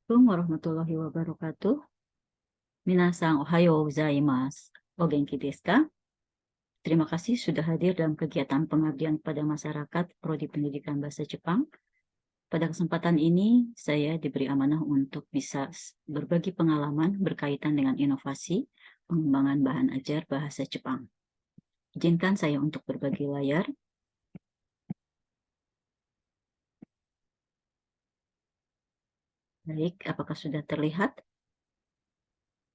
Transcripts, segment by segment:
Assalamualaikum warahmatullahi wabarakatuh. Minasan ohayo gozaimasu. O genki desu ka? Terima kasih sudah hadir dalam kegiatan pengabdian pada masyarakat Prodi Pendidikan Bahasa Jepang. Pada kesempatan ini, saya diberi amanah untuk bisa berbagi pengalaman berkaitan dengan inovasi pengembangan bahan ajar bahasa Jepang. Izinkan saya untuk berbagi layar. Baik, apakah sudah terlihat?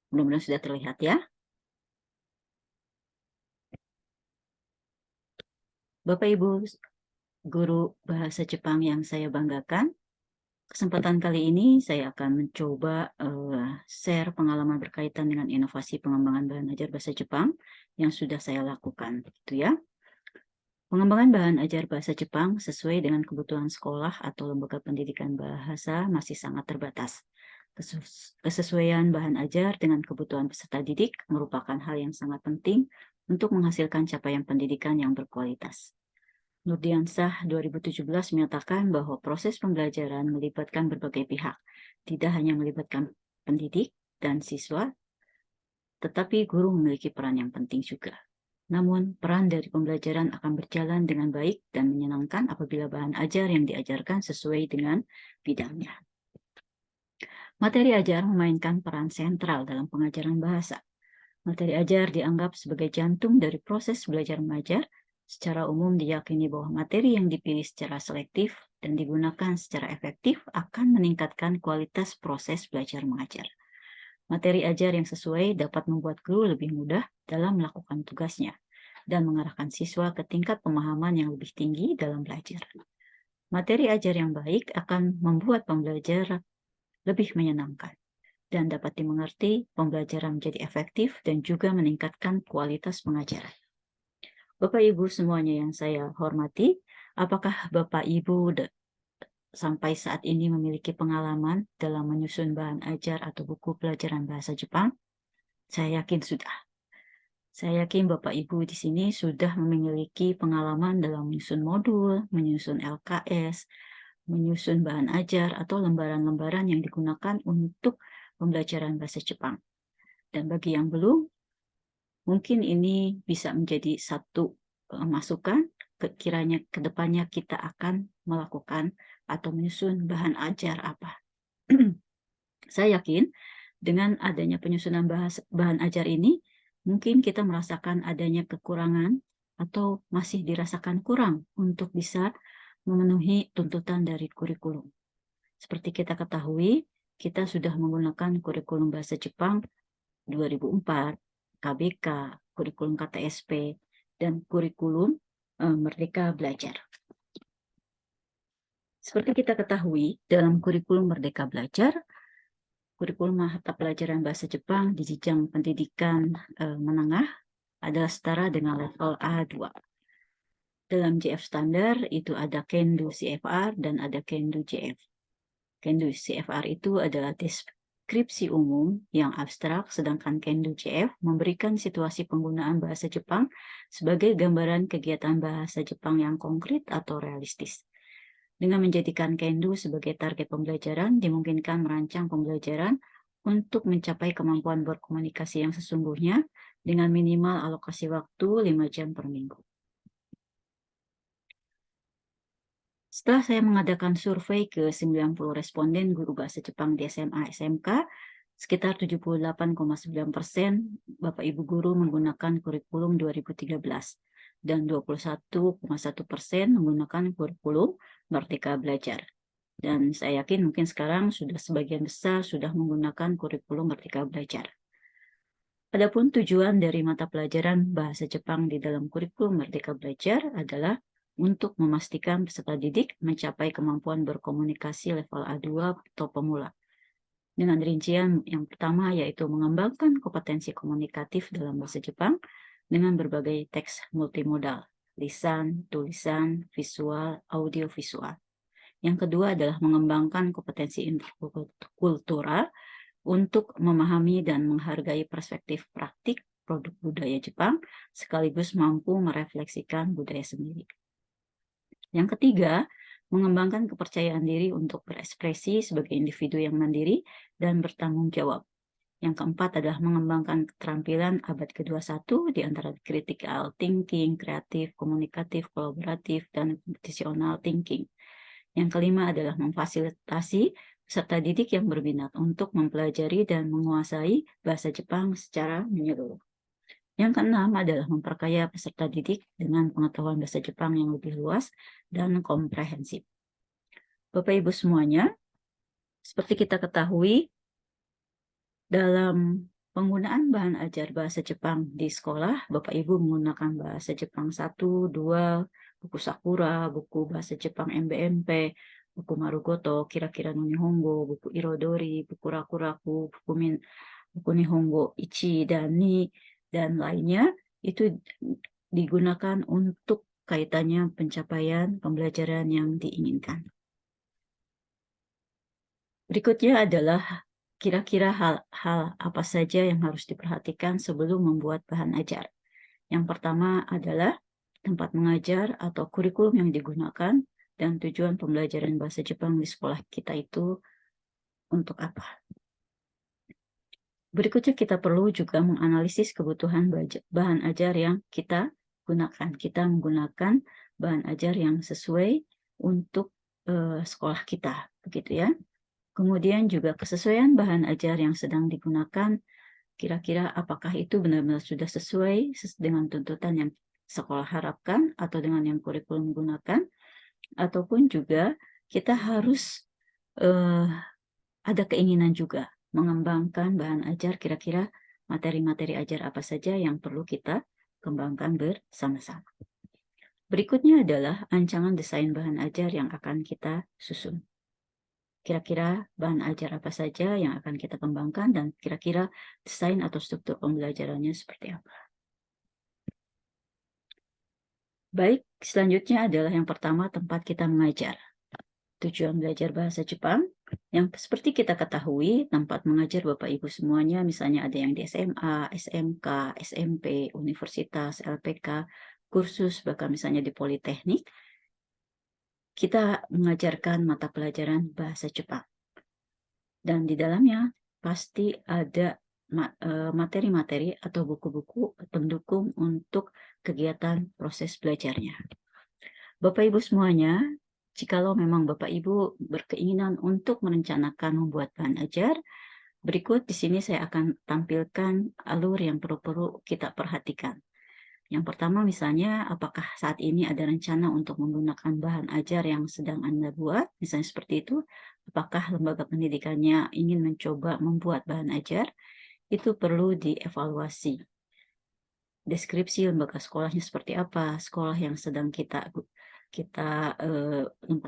Mudah-mudahan sudah terlihat ya. Bapak Ibu guru bahasa Jepang yang saya banggakan, kesempatan kali ini saya akan mencoba share pengalaman berkaitan dengan inovasi pengembangan bahan ajar bahasa Jepang yang sudah saya lakukan, gitu ya. Pengembangan bahan ajar bahasa Jepang sesuai dengan kebutuhan sekolah atau lembaga pendidikan bahasa masih sangat terbatas. Kesesuaian bahan ajar dengan kebutuhan peserta didik merupakan hal yang sangat penting untuk menghasilkan capaian pendidikan yang berkualitas. Nurdiansah 2017 menyatakan bahwa proses pembelajaran melibatkan berbagai pihak, tidak hanya melibatkan pendidik dan siswa, tetapi guru memiliki peran yang penting juga. Namun, peran dari pembelajaran akan berjalan dengan baik dan menyenangkan apabila bahan ajar yang diajarkan sesuai dengan bidangnya. Materi ajar memainkan peran sentral dalam pengajaran bahasa. Materi ajar dianggap sebagai jantung dari proses belajar mengajar. Secara umum diyakini bahwa materi yang dipilih secara selektif dan digunakan secara efektif akan meningkatkan kualitas proses belajar mengajar. Materi ajar yang sesuai dapat membuat guru lebih mudah dalam melakukan tugasnya dan mengarahkan siswa ke tingkat pemahaman yang lebih tinggi dalam belajar. Materi ajar yang baik akan membuat pembelajar lebih menyenangkan dan dapat dimengerti, pembelajaran menjadi efektif dan juga meningkatkan kualitas pengajaran. Bapak Ibu semuanya yang saya hormati, apakah Bapak Ibu sampai saat ini memiliki pengalaman dalam menyusun bahan ajar atau buku pelajaran bahasa Jepang? Saya yakin sudah. Saya yakin Bapak Ibu di sini sudah memiliki pengalaman dalam menyusun modul, menyusun LKS, menyusun bahan ajar atau lembaran-lembaran yang digunakan untuk pembelajaran bahasa Jepang. Dan bagi yang belum, mungkin ini bisa menjadi satu masukan kiranya ke depannya kita akan melakukan atau menyusun bahan ajar apa. Saya yakin dengan adanya penyusunan bahan ajar ini, mungkin kita merasakan adanya kekurangan atau masih dirasakan kurang untuk bisa memenuhi tuntutan dari kurikulum. Seperti kita ketahui, kita sudah menggunakan kurikulum bahasa Jepang 2004, KBK, kurikulum KTSP, dan kurikulum Merdeka Belajar. Seperti kita ketahui, dalam kurikulum Merdeka Belajar, kurikulum mata pelajaran bahasa Jepang di jenjang pendidikan menengah adalah setara dengan level A2. Dalam JF standar itu ada Kendo CFR dan ada Kendo JF. Kendo CFR itu adalah deskripsi umum yang abstrak, sedangkan Kendo JF memberikan situasi penggunaan bahasa Jepang sebagai gambaran kegiatan bahasa Jepang yang konkret atau realistis. Dengan menjadikan Kendo sebagai target pembelajaran, dimungkinkan merancang pembelajaran untuk mencapai kemampuan berkomunikasi yang sesungguhnya dengan minimal alokasi waktu 5 jam per minggu. Setelah saya mengadakan survei ke 90 responden guru bahasa Jepang di SMA SMK, sekitar 78,9% Bapak Ibu guru menggunakan kurikulum 2013 dan 21,1% menggunakan kurikulum Merdeka Belajar. Dan saya yakin mungkin sekarang sudah sebagian besar sudah menggunakan kurikulum Merdeka Belajar. Adapun tujuan dari mata pelajaran bahasa Jepang di dalam kurikulum Merdeka Belajar adalah untuk memastikan peserta didik mencapai kemampuan berkomunikasi level A2 atau pemula. Dengan rincian yang pertama yaitu mengembangkan kompetensi komunikatif dalam bahasa Jepang dengan berbagai teks multimodal, lisan, tulisan, visual, audiovisual. Yang kedua adalah mengembangkan kompetensi interkultural untuk memahami dan menghargai perspektif praktik produk budaya Jepang sekaligus mampu merefleksikan budaya sendiri. Yang ketiga, mengembangkan kepercayaan diri untuk berekspresi sebagai individu yang mandiri dan bertanggung jawab. Yang keempat adalah mengembangkan keterampilan abad ke-21 di antara critical thinking, kreatif, komunikatif, kolaboratif, dan computational thinking. Yang kelima adalah memfasilitasi peserta didik yang berminat untuk mempelajari dan menguasai bahasa Jepang secara menyeluruh. Yang keenam adalah memperkaya peserta didik dengan pengetahuan bahasa Jepang yang lebih luas dan komprehensif. Bapak Ibu semuanya, seperti kita ketahui, dalam penggunaan bahan ajar bahasa Jepang di sekolah, Bapak Ibu menggunakan bahasa Jepang 1, 2, buku Sakura, buku bahasa Jepang MBMP, buku Marugoto, Kira-kira no Nihongo, buku Irodori, buku Rakuraku, buku Nihongo Ichi dan Ni, dan lainnya, itu digunakan untuk kaitannya pencapaian pembelajaran yang diinginkan. Berikutnya adalah kira-kira hal-hal apa saja yang harus diperhatikan sebelum membuat bahan ajar. Yang pertama adalah tempat mengajar atau kurikulum yang digunakan dan tujuan pembelajaran bahasa Jepang di sekolah kita itu untuk apa. Berikutnya kita perlu juga menganalisis kebutuhan bahan ajar yang kita gunakan. Kita menggunakan bahan ajar yang sesuai untuk sekolah kita, begitu ya. Kemudian juga kesesuaian bahan ajar yang sedang digunakan, kira-kira apakah itu benar-benar sudah sesuai dengan tuntutan yang sekolah harapkan atau dengan yang kurikulum gunakan, ataupun juga kita harus ada keinginan juga mengembangkan bahan ajar, kira-kira materi-materi ajar apa saja yang perlu kita kembangkan bersama-sama. Berikutnya adalah rancangan desain bahan ajar yang akan kita susun. Kira-kira bahan ajar apa saja yang akan kita kembangkan dan kira-kira desain atau struktur pembelajarannya seperti apa. Baik, selanjutnya adalah yang pertama tempat kita mengajar. Tujuan belajar bahasa Jepang yang seperti kita ketahui, tempat mengajar Bapak Ibu semuanya, misalnya ada yang di SMA, SMK, SMP, universitas, LPK, kursus, bahkan misalnya di Politeknik, kita mengajarkan mata pelajaran bahasa Jepang. Dan di dalamnya pasti ada materi-materi atau buku-buku pendukung untuk kegiatan proses belajarnya. Bapak Ibu semuanya, jikalau memang Bapak Ibu berkeinginan untuk merencanakan membuat bahan ajar, berikut di sini saya akan tampilkan alur yang perlu kita perhatikan. Yang pertama misalnya, apakah saat ini ada rencana untuk menggunakan bahan ajar yang sedang Anda buat, misalnya seperti itu. Apakah lembaga pendidikannya ingin mencoba membuat bahan ajar, itu perlu dievaluasi. Deskripsi lembaga sekolahnya seperti apa, sekolah yang sedang tempat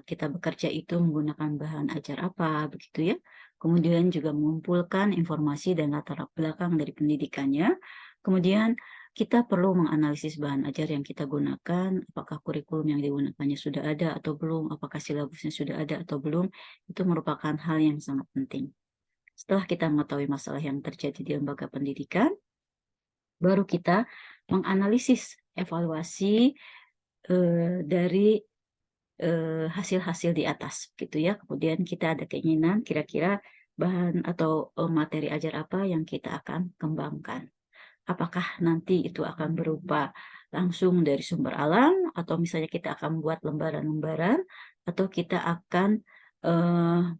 kita bekerja itu menggunakan bahan ajar apa, begitu ya. Kemudian juga mengumpulkan informasi dan latar belakang dari pendidikannya. Kemudian kita perlu menganalisis bahan ajar yang kita gunakan, apakah kurikulum yang digunakannya sudah ada atau belum, apakah silabusnya sudah ada atau belum, itu merupakan hal yang sangat penting. Setelah kita mengetahui masalah yang terjadi di lembaga pendidikan, baru kita menganalisis evaluasi dari hasil-hasil di atas, gitu ya. Kemudian kita ada keinginan kira-kira bahan atau materi ajar apa yang kita akan kembangkan. Apakah nanti itu akan berupa langsung dari sumber alam, atau misalnya kita akan buat lembaran-lembaran, atau kita akan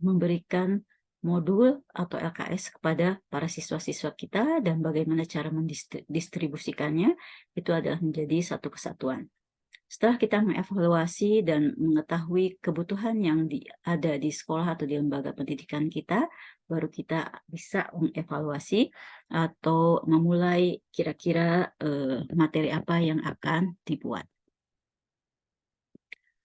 memberikan modul atau LKS kepada para siswa-siswa kita, dan bagaimana cara mendistribusikannya, itu adalah menjadi satu kesatuan. Setelah kita mengevaluasi dan mengetahui kebutuhan yang ada di sekolah atau di lembaga pendidikan kita, baru kita bisa mengevaluasi atau memulai kira-kira materi apa yang akan dibuat.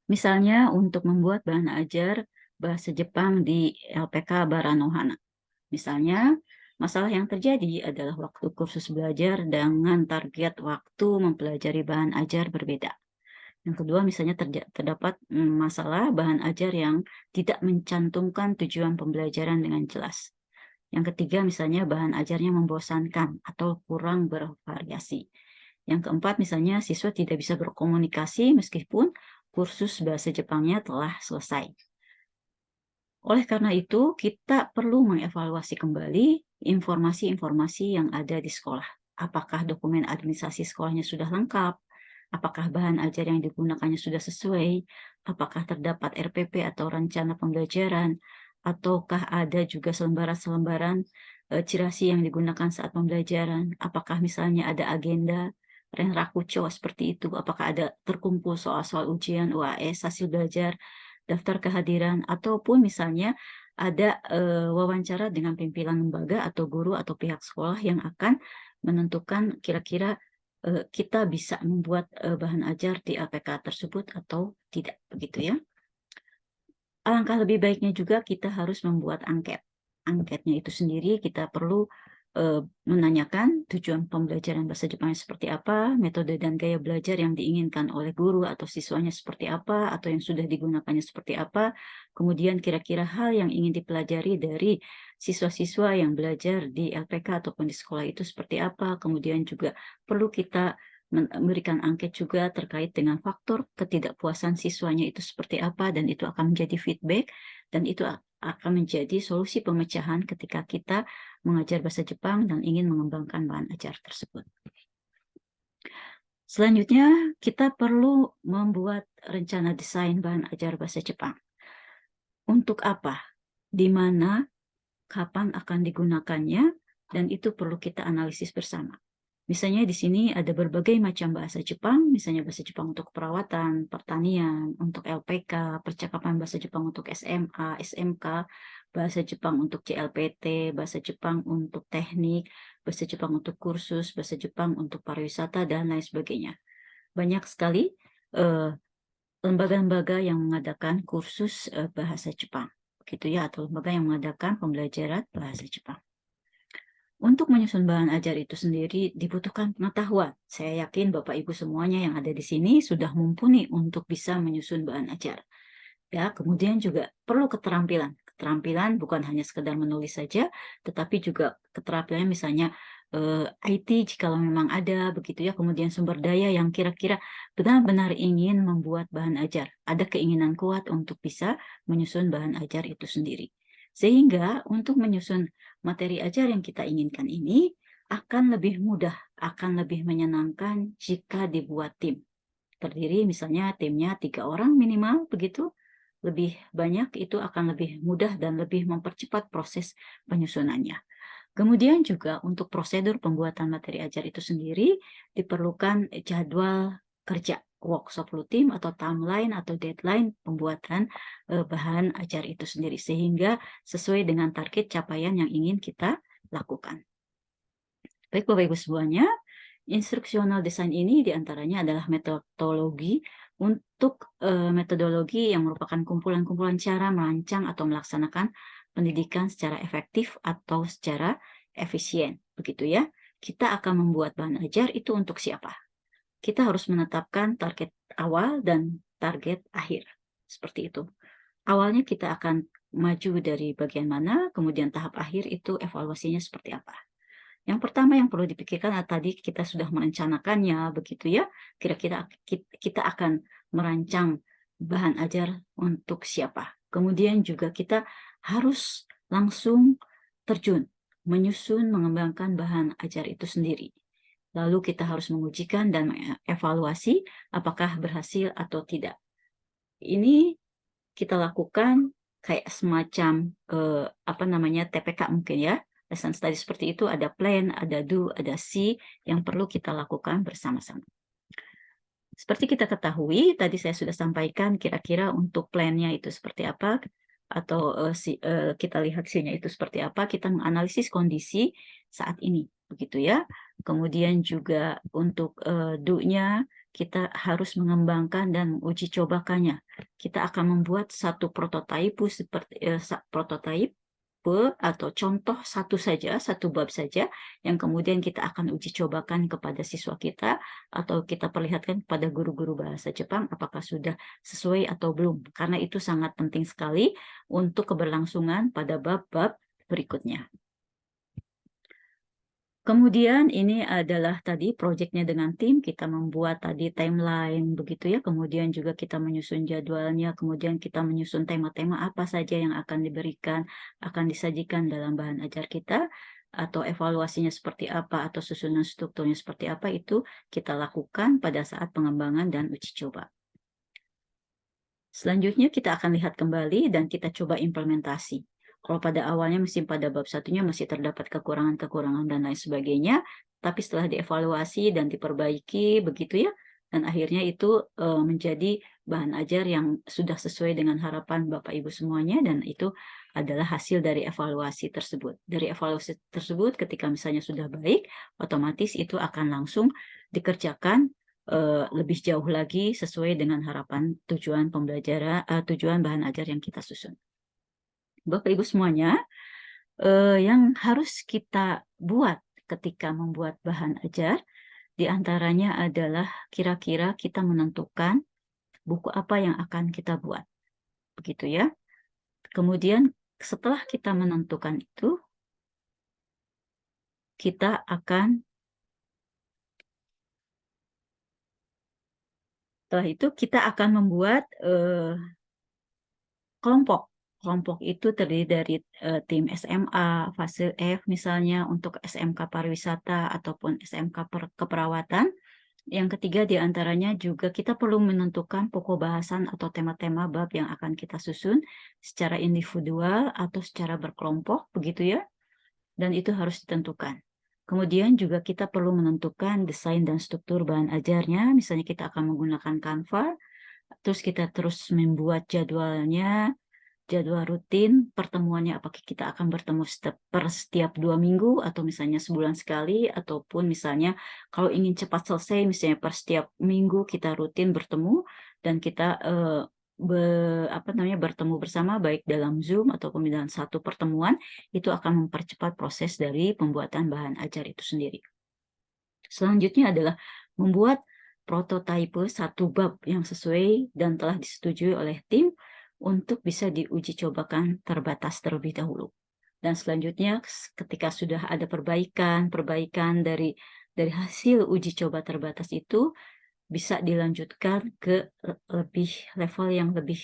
Misalnya untuk membuat bahan ajar bahasa Jepang di LPK Baranohana. Misalnya, masalah yang terjadi adalah waktu kursus belajar dengan target waktu mempelajari bahan ajar berbeda. Yang kedua, misalnya terdapat masalah bahan ajar yang tidak mencantumkan tujuan pembelajaran dengan jelas. Yang ketiga, misalnya bahan ajarnya membosankan atau kurang bervariasi. Yang keempat, misalnya siswa tidak bisa berkomunikasi meskipun kursus bahasa Jepangnya telah selesai. Oleh karena itu, kita perlu mengevaluasi kembali informasi-informasi yang ada di sekolah. Apakah dokumen administrasi sekolahnya sudah lengkap? Apakah bahan ajar yang digunakannya sudah sesuai? Apakah terdapat RPP atau rencana pembelajaran? Ataukah ada juga selembaran-selembaran cirasi yang digunakan saat pembelajaran? Apakah misalnya ada agenda, renrakucho seperti itu? Apakah ada terkumpul soal-soal ujian, UAS, hasil belajar, daftar kehadiran, ataupun misalnya ada wawancara dengan pimpinan lembaga atau guru atau pihak sekolah yang akan menentukan kira-kira kita bisa membuat bahan ajar di APK tersebut atau tidak, begitu ya. Alangkah lebih baiknya juga kita harus membuat angket. Angketnya itu sendiri kita perlu menanyakan tujuan pembelajaran bahasa Jepangnya seperti apa, metode dan gaya belajar yang diinginkan oleh guru atau siswanya seperti apa, atau yang sudah digunakannya seperti apa, kemudian kira-kira hal yang ingin dipelajari dari siswa-siswa yang belajar di LPK ataupun di sekolah itu seperti apa, kemudian juga perlu kita memberikan angket juga terkait dengan faktor ketidakpuasan siswanya itu seperti apa, dan itu akan menjadi feedback, dan itu akan menjadi solusi pemecahan ketika kita mengajar bahasa Jepang dan ingin mengembangkan bahan ajar tersebut. Selanjutnya, kita perlu membuat rencana desain bahan ajar bahasa Jepang. Untuk apa? Di mana, kapan akan digunakannya, dan itu perlu kita analisis bersama. Misalnya di sini ada berbagai macam bahasa Jepang, misalnya bahasa Jepang untuk perawatan, pertanian, untuk LPK, percakapan bahasa Jepang untuk SMA, SMK, bahasa Jepang untuk CLPT, bahasa Jepang untuk teknik, bahasa Jepang untuk kursus, bahasa Jepang untuk pariwisata, dan lain sebagainya. Banyak sekali lembaga-lembaga yang mengadakan kursus bahasa Jepang, gitu ya, atau lembaga yang mengadakan pembelajaran bahasa Jepang. Untuk menyusun bahan ajar itu sendiri dibutuhkan pengetahuan. Saya yakin Bapak Ibu semuanya yang ada di sini sudah mumpuni untuk bisa menyusun bahan ajar. Ya, kemudian juga perlu keterampilan. Keterampilan bukan hanya sekedar menulis saja, tetapi juga keterampilan misalnya IT jika memang ada, begitu ya. Kemudian sumber daya yang kira-kira benar-benar ingin membuat bahan ajar. Ada keinginan kuat untuk bisa menyusun bahan ajar itu sendiri. Sehingga untuk menyusun materi ajar yang kita inginkan ini akan lebih mudah, akan lebih menyenangkan jika dibuat tim. Terdiri misalnya timnya 3 orang minimal, begitu. Lebih banyak itu akan lebih mudah dan lebih mempercepat proses penyusunannya. Kemudian juga untuk prosedur pembuatan materi ajar itu sendiri diperlukan jadwal kerja, workshop rutin atau timeline atau deadline pembuatan bahan ajar itu sendiri sehingga sesuai dengan target capaian yang ingin kita lakukan. Baik Bapak Ibu semuanya, instruksional design ini diantaranya adalah metodologi untuk metodologi yang merupakan kumpulan-kumpulan cara merancang atau melaksanakan pendidikan secara efektif atau secara efisien, begitu ya. Kita akan membuat bahan ajar itu untuk siapa? Kita harus menetapkan target awal dan target akhir, seperti itu. Awalnya kita akan maju dari bagian mana, kemudian tahap akhir itu evaluasinya seperti apa. Yang pertama yang perlu dipikirkan tadi kita sudah merencanakannya, begitu ya. Kira-kira kita akan merancang bahan ajar untuk siapa. Kemudian juga kita harus langsung terjun, menyusun, mengembangkan bahan ajar itu sendiri. Lalu kita harus mengujikan dan mengevaluasi apakah berhasil atau tidak. Ini kita lakukan kayak semacam TPK mungkin ya. Lesson study seperti itu ada plan, ada do, ada see yang perlu kita lakukan bersama-sama. Seperti kita ketahui, tadi saya sudah sampaikan kira-kira untuk plan-nya itu seperti apa, atau kita lihat see-nya itu seperti apa, kita menganalisis kondisi saat ini, begitu ya. Kemudian juga untuk do-nya, kita harus mengembangkan dan uji cobakannya. Kita akan membuat satu prototipe seperti prototipe atau contoh satu saja, satu bab saja, yang kemudian kita akan uji cobakan kepada siswa kita atau kita perlihatkan kepada guru-guru bahasa Jepang apakah sudah sesuai atau belum. Karena itu sangat penting sekali untuk keberlangsungan pada bab-bab berikutnya. Kemudian ini adalah tadi proyeknya dengan tim, kita membuat tadi timeline begitu ya, kemudian juga kita menyusun jadwalnya, kemudian kita menyusun tema-tema apa saja yang akan diberikan, akan disajikan dalam bahan ajar kita, atau evaluasinya seperti apa, atau susunan strukturnya seperti apa, itu kita lakukan pada saat pengembangan dan uji coba. Selanjutnya kita akan lihat kembali dan kita coba implementasi. Kalau pada awalnya mesin pada bab satunya masih terdapat kekurangan-kekurangan dan lain sebagainya, tapi setelah dievaluasi dan diperbaiki begitu ya, dan akhirnya itu menjadi bahan ajar yang sudah sesuai dengan harapan Bapak Ibu semuanya, dan itu adalah hasil dari evaluasi tersebut. Dari evaluasi tersebut ketika misalnya sudah baik, otomatis itu akan langsung dikerjakan lebih jauh lagi sesuai dengan harapan tujuan pembelajaran, tujuan bahan ajar yang kita susun. Bapak Ibu semuanya, yang harus kita buat ketika membuat bahan ajar, di antaranya adalah kira-kira kita menentukan buku apa yang akan kita buat, begitu ya. Kemudian setelah kita menentukan itu, kita akan setelah itu kita akan membuat kelompok. Kelompok itu terdiri dari tim SMA, fase F misalnya untuk SMK pariwisata ataupun SMK keperawatan. Yang ketiga di antaranya juga kita perlu menentukan pokok bahasan atau tema-tema bab yang akan kita susun secara individual atau secara berkelompok, begitu ya. Dan itu harus ditentukan. Kemudian juga kita perlu menentukan desain dan struktur bahan ajarnya. Misalnya kita akan menggunakan Canva, terus kita terus membuat jadwalnya, jadwal rutin pertemuannya, apakah kita akan bertemu per setiap 2 minggu atau misalnya sebulan sekali, ataupun misalnya kalau ingin cepat selesai misalnya per setiap minggu kita rutin bertemu dan kita bertemu bersama baik dalam Zoom ataupun dalam satu pertemuan, itu akan mempercepat proses dari pembuatan bahan ajar itu sendiri. Selanjutnya adalah membuat prototipe satu bab yang sesuai dan telah disetujui oleh tim untuk bisa diuji cobakan terbatas terlebih dahulu. Dan selanjutnya ketika sudah ada perbaikan dari hasil uji coba terbatas itu, bisa dilanjutkan ke level yang lebih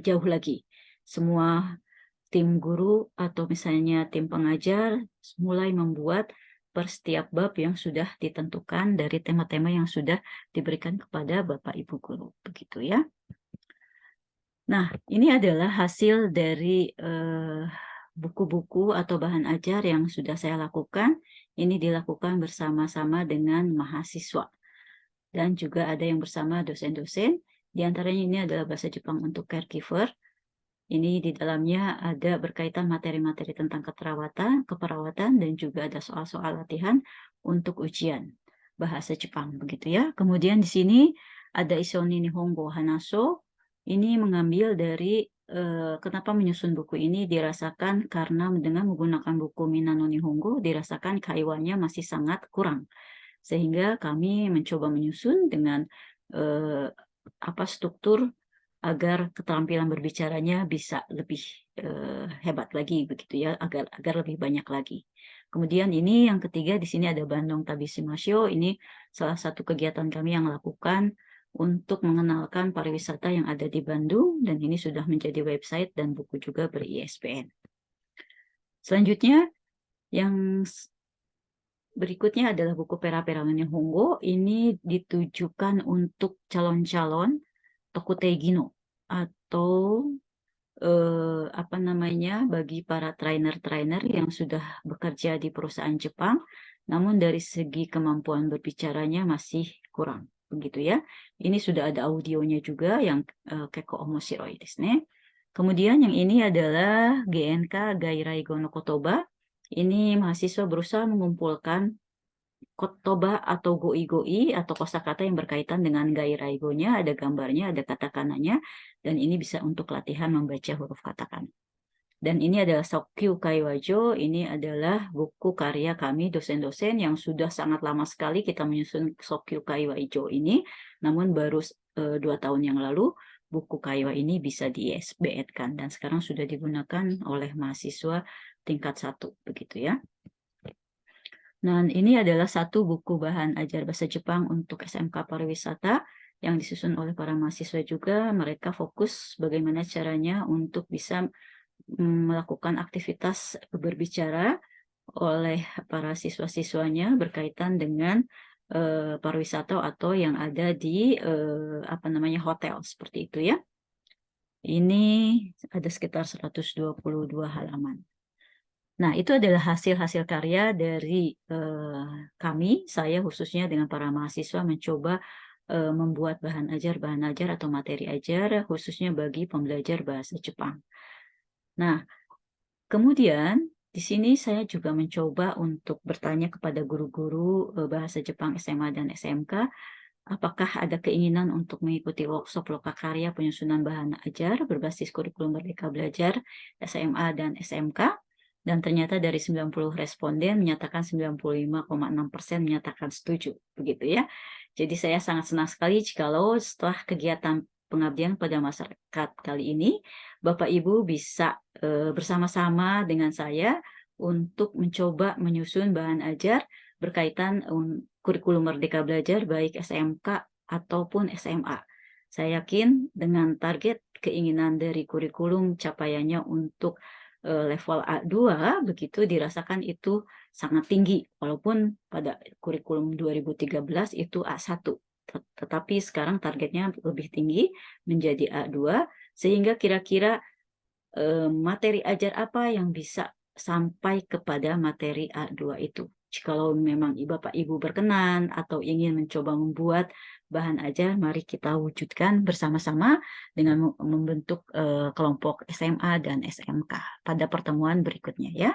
jauh lagi. Semua tim guru atau misalnya tim pengajar mulai membuat per setiap bab yang sudah ditentukan dari tema-tema yang sudah diberikan kepada Bapak Ibu guru, begitu ya. Nah, ini adalah hasil dari buku-buku atau bahan ajar yang sudah saya lakukan. Ini dilakukan bersama-sama dengan mahasiswa. Dan juga ada yang bersama dosen-dosen. Di antaranya ini adalah bahasa Jepang untuk caregiver. Ini di dalamnya ada berkaitan materi-materi tentang keperawatan, dan juga ada soal-soal latihan untuk ujian bahasa Jepang, begitu ya. Kemudian di sini ada Isoni Nihongo Hanaso. Ini mengambil dari kenapa menyusun buku ini dirasakan karena dengan menggunakan buku Minano Nihongo dirasakan kaiwanya masih sangat kurang. Sehingga kami mencoba menyusun dengan struktur agar keterampilan berbicaranya bisa lebih hebat lagi, begitu ya, agar lebih banyak lagi. Kemudian ini yang ketiga di sini ada Bandung Tabishimasho. Ini salah satu kegiatan kami yang lakukan untuk mengenalkan pariwisata yang ada di Bandung, dan ini sudah menjadi website dan buku juga ber-ISBN. Selanjutnya yang berikutnya adalah buku Pera-Pera Nihongo. Ini ditujukan untuk calon-calon Tokutei Gino atau bagi para trainer-trainer yang sudah bekerja di perusahaan Jepang, namun dari segi kemampuan berbicaranya masih kurang, begitu ya. Ini sudah ada audionya juga yang Keko Omoshiroi desu ne. Kemudian yang ini adalah GNK Gairai Gono Kotoba. Ini mahasiswa berusaha mengumpulkan kotoba atau goi-goi atau kosakata yang berkaitan dengan gairaigonya, ada gambarnya, ada katakananya, dan ini bisa untuk latihan membaca huruf katakana. Dan ini adalah Sokyu Kaiwajo. Ini adalah buku karya kami dosen-dosen yang sudah sangat lama sekali kita menyusun Sokyu Kaiwajo ini, namun baru 2 tahun yang lalu buku Kaiwa ini bisa di-ISBN-kan dan sekarang sudah digunakan oleh mahasiswa tingkat 1, begitu ya. Nah, ini adalah satu buku bahan ajar bahasa Jepang untuk SMK Pariwisata yang disusun oleh para mahasiswa juga. Mereka fokus bagaimana caranya untuk bisa melakukan aktivitas berbicara oleh para siswa-siswanya berkaitan dengan pariwisata atau yang ada di apa namanya hotel seperti itu ya. Ini ada sekitar 122 halaman. Nah, itu adalah hasil-hasil karya dari kami, saya khususnya dengan para mahasiswa mencoba membuat bahan ajar atau materi ajar khususnya bagi pembelajar bahasa Jepang. Nah, kemudian di sini saya juga mencoba untuk bertanya kepada guru-guru bahasa Jepang SMA dan SMK, apakah ada keinginan untuk mengikuti workshop lokakarya penyusunan bahan ajar berbasis kurikulum Merdeka Belajar SMA dan SMK? Dan ternyata dari 90 responden menyatakan 95,6% menyatakan setuju, begitu ya. Jadi saya sangat senang sekali jikalau setelah kegiatan pengabdian pada masyarakat kali ini, Bapak Ibu bisa bersama-sama dengan saya untuk mencoba menyusun bahan ajar berkaitan kurikulum Merdeka Belajar baik SMK ataupun SMA. Saya yakin dengan target keinginan dari kurikulum capaiannya untuk level A2 begitu dirasakan itu sangat tinggi walaupun pada kurikulum 2013 itu A1 tetapi sekarang targetnya lebih tinggi menjadi A2 sehingga kira-kira materi ajar apa yang bisa sampai kepada materi A2 itu. Jikalau memang Bapak Ibu berkenan atau ingin mencoba membuat bahan ajar, mari kita wujudkan bersama-sama dengan membentuk kelompok SMA dan SMK pada pertemuan berikutnya ya.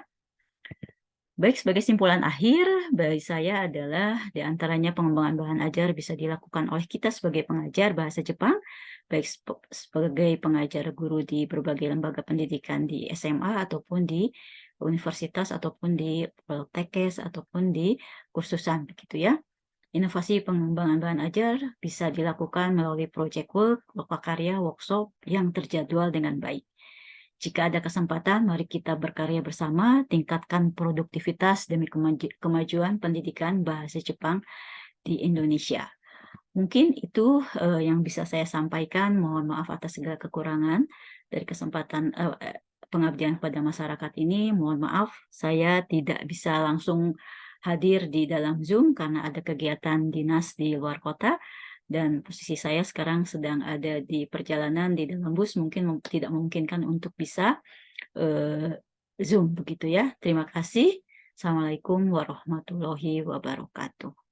Baik, sebagai simpulan akhir, bagi saya adalah di antaranya pengembangan bahan ajar bisa dilakukan oleh kita sebagai pengajar bahasa Jepang, baik sebagai pengajar guru di berbagai lembaga pendidikan di SMA ataupun di universitas ataupun di Poltekkes ataupun di kursusan begitu ya. Inovasi pengembangan bahan ajar bisa dilakukan melalui project work, lokakarya, workshop yang terjadwal dengan baik. Jika ada kesempatan, mari kita berkarya bersama, tingkatkan produktivitas demi kemajuan pendidikan bahasa Jepang di Indonesia. Mungkin itu yang bisa saya sampaikan. Mohon maaf atas segala kekurangan dari kesempatan pengabdian pada masyarakat ini. Mohon maaf, saya tidak bisa langsung hadir di dalam Zoom karena ada kegiatan dinas di luar kota. Dan posisi saya sekarang sedang ada di perjalanan di dalam bus, mungkin tidak memungkinkan untuk bisa Zoom begitu ya. Terima kasih. Assalamualaikum warahmatullahi wabarakatuh.